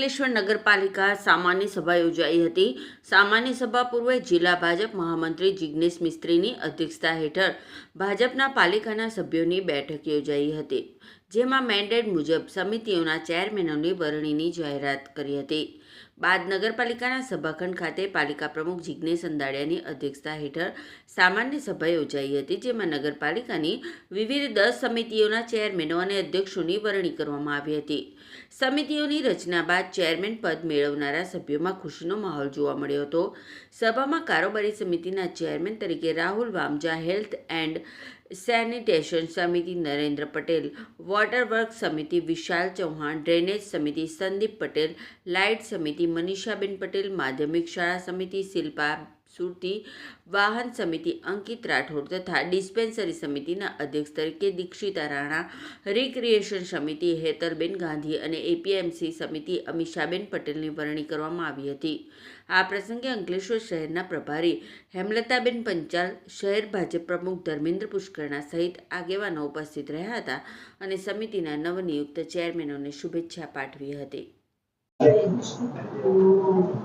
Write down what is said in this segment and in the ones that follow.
અંકલેશ્વર નગરપાલિકા સામાન્ય સભા યોજાઈ હતી। સામાન્ય સભા પૂર્વે જિલ્લા ભાજપ મહામંત્રી જિગ્નેશ મિસ્ત્રીની અધ્યક્ષતા હેઠળ ભાજપના પાલિકાના સભ્યોની બેઠક યોજાઈ હતી, જેમાં મેન્ડેટ મુજબ સમિતિઓના ચેરમેનોની વરણીની જાહેરાત કરી હતી। બાદ નગરપાલિકાના સભાખંડ ખાતે પાલિકા પ્રમુખ જિગ્નેશ અંદાડિયાની અધ્યક્ષતા હેઠળ સામાન્ય સભા યોજાઈ હતી, જેમાં નગરપાલિકાની વિવિધ 10 સમિતિઓના ચેરમેનો અને અધ્યક્ષોની વરણી કરવામાં આવી હતી। સમિતિઓની રચના બાદ ચેરમેન પદ મેળવનારા સભ્યોમાં ખુશીનો માહોલ જોવા મળ્યો હતો। સભામાં કારોબારી સમિતિના ચેરમેન તરીકે Rahul Vamja, health and sanitation સમિતિ નરેન્દ્ર પટેલ, વોટર વર્ક સમિતિ વિશાલ ચૌહાણ, ડ્રેનેજ સમિતિ સંદીપ પટેલ, લાઇટ સમિતિ મનીષાબેન પટેલ, માધ્યમિક શાળા સમિતિ શિલ્પા સુરતી, વાહન સમિતિ અંકિત રાઠોડ તથા ડિસ્પેન્સરી સમિતિના અધ્યક્ષ તરીકે દીક્ષિતા રાણા, રિક્રિએશન સમિતિ હેતલબેન ગાંધી અને એપીએમસી સમિતિ અમીષાબેન પટેલની વરણી કરવામાં આવી હતી। આ પ્રસંગે અંકલેશ્વર શહેરના પ્રભારી હેમલતાબેન પંચાલ, શહેર ભાજપ પ્રમુખ ધર્મેન્દ્ર પુષ્કરણા સહિત આગેવાનો ઉપસ્થિત રહ્યા હતા અને સમિતિના નવનિયુક્ત ચેરમેનોને શુભેચ્છા પાઠવી હતી।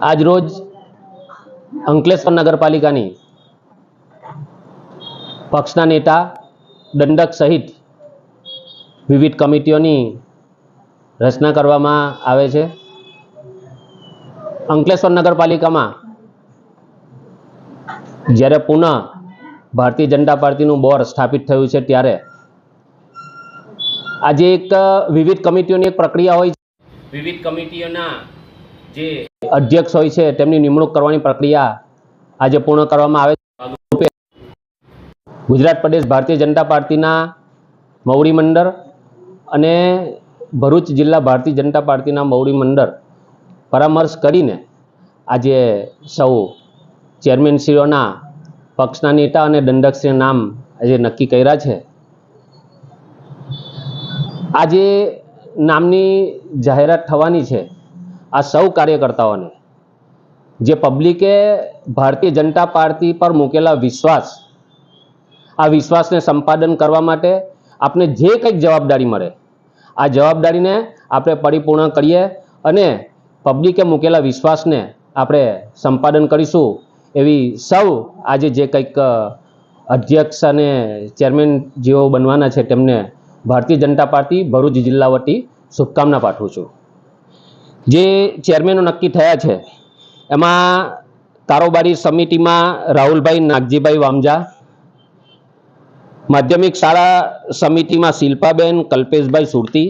આજ રોજ અંકલેશ્વર નગરપાલિકાની પક્ષના નેતા, દંડક સહિત વિવિધ કમિટીઓની રચના કરવામાં આવે છે। અંકલેશ્વર નગરપાલિકામાં જ્યારે પુનઃ ભારતીય જનતા પાર્ટીનું બોર્ડ સ્થાપિત થયું છે, ત્યારે આજે એક વિવિધ કમિટીઓની એક પ્રક્રિયા હોય છે। વિવિધ કમિટીઓના જે અધ્યક્ષ હોય છે તેમની નિમણૂક કરવાની પ્રક્રિયા આજે પૂર્ણ કરવામાં આવે છે। ગુજરાત પ્રદેશ ભારતીય જનતા પાર્ટીના મવડી મંડળ અને ભરૂચ જિલ્લા ભારતીય જનતા પાર્ટીના મવડી મંડળ પરામર્શ કરીને આજે સૌ ચેરમેનશ્રીઓના પક્ષના નેતા અને દંડકશ્રીના નામ આજે નક્કી કર્યા છે। આજે નામની જાહેરાત થવાની છે। આ સૌ કાર્યકર્તાઓને, જે પબ્લિકે ભારતીય જનતા પાર્ટી પર મૂકેલા વિશ્વાસ, આ વિશ્વાસને સંપાદન કરવા માટે આપણે જે કંઈક જવાબદારી મળે, આ જવાબદારીને આપણે પરિપૂર્ણ કરીએ અને પબ્લિકે મૂકેલા વિશ્વાસને આપણે સંપાદન કરીશું, એવી સૌ આજે જે કંઈક અધ્યક્ષ અને ચેરમેન જેઓ બનવાના છે તેમને ભારતીય જનતા પાર્ટી ભરૂચ જિલ્લા વતી શુભકામના પાઠવું છું। જે ચેરમેનો નક્કી થયા છે એમાં કારોબારી સમિતિમાં રાહુલભાઈ નાગજીભાઈ વામજા, માધ્યમિક શાળા સમિતિમાં શિલ્પાબેન કલ્પેશભાઈ સુરતી,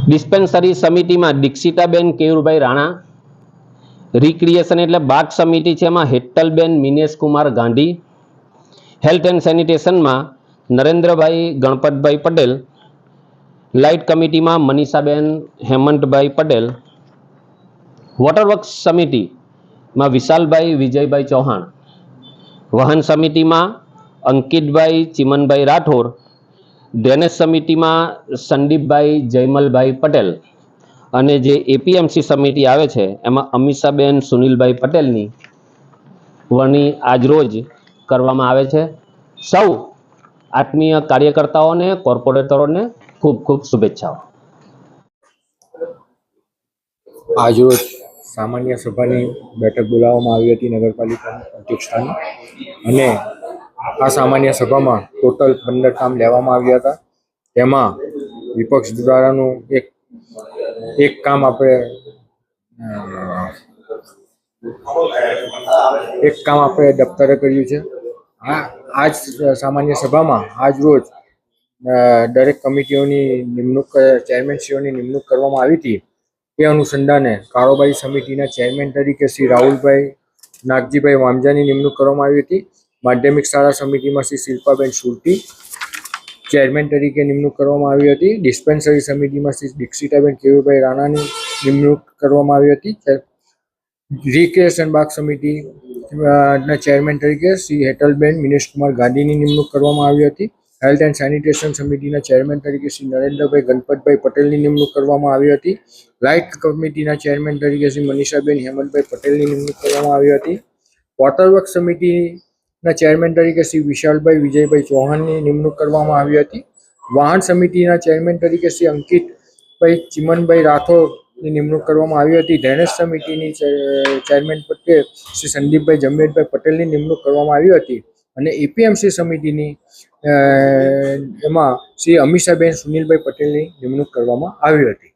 ડિસ્પેન્સરી સમિતિમાં દીક્ષિતાબેન કેયુરભાઈ રાણા, રિક્રિએશન એટલે બાગ સમિતિ છે એમાં હેતલબેન મિનેશકુમાર ગાંધી, હેલ્થ એન્ડ સેનિટેશનમાં નરેન્દ્રભાઈ ગણપતભાઈ પટેલ, લાઇટ કમિટીમાં મનીષાબેન હેમંતભાઈ પટેલ, વોટર વર્ક્સ સમિતિમાં વિશાલભાઈ વિજયભાઈ ચૌહાણ, વાહન સમિતિમાં અંકિતભાઈ ચિમનભાઈ રાઠોડ, ડ્રેનેજ સમિતિમાં સંદીપભાઈ જયમલભાઈ પટેલ અને જે એપીએમસી સમિતિ આવે છે એમાં અમીષાબેન સુનિલભાઈ પટેલની વરણી આજરોજ કરવામાં આવે છે। સૌ આત્મીય કાર્યકર્તાઓને, કોર્પોરેટરોને ખૂબ ખૂબ શુભેચ્છાઓ। આજરોજ સામાન્ય સભાની બેઠક બોલાવવામાં આવી હતી નગરપાલિકાની અધ્યક્ષતાની, અને આ સામાન્ય સભામાં ટોટલ 15 કામ લેવામાં આવ્યા હતા। તેમાં વિપક્ષ દ્વારાનું એક કામ આપણે દફતરે કર્યું છે। આજ સામાન્ય સભામાં આજ રોજ દરેક કમિટીઓની નિમણૂક, ચેરમેનશ્રીઓની નિમણૂક કરવામાં આવી હતી। તે અનુસંધાને કારોબારી સમિતિના ચેરમેન તરીકે શ્રી રાહુલભાઈ નાગજીભાઈ વામજાની નિમણૂક કરવામાં આવી હતી। માધ્યમિક શાળા સમિતિમાં શ્રી શિલ્પાબેન સુરતી ચેરમેન તરીકે નિમણૂક કરવામાં આવી હતી। ડિસ્પેન્સરી સમિતિમાં શ્રી દીક્ષિતાબેન કેયુરભાઈ રાણાની નિમણૂક કરવામાં આવી હતી। રિક્રિએશન બાગ સમિતિના ચેરમેન તરીકે શ્રી હેતલબેન મિનેશકુમાર ગાંધીની નિમણૂક કરવામાં આવી હતી। હેલ્થ એન્ડ સેનિટેશન સમિતિના ચેરમેન તરીકે શ્રી નરેન્દ્રભાઈ ગણપતભાઈ પટેલની નિમણૂક કરવામાં આવી હતી। લાઇટ કમિટીના ચેરમેન તરીકે શ્રી મનીષાબેન હેમંતભાઈ પટેલની નિમણૂક કરવામાં આવી હતી। વોટર વર્ક સમિતિના ચેરમેન તરીકે શ્રી વિશાલભાઈ વિજયભાઈ ચૌહાણની નિમણૂક કરવામાં આવી હતી। વાહન સમિતિના ચેરમેન તરીકે શ્રી અંકિત ભાઈ ચિમનભાઈ રાઠોડની નિમણૂક કરવામાં આવી હતી. ડ્રેનેજ સમિતિની ચેરમેન તરીકે શ્રી સંદીપભાઈ જમવેદભાઈ પટેલની નિમણૂક કરવામાં આવી હતી અને એપીએમસી સમિતિની એમાં શ્રી અમીષાબેન સુનિલભાઈ પટેલની નિમણૂક કરવામાં આવી હતી.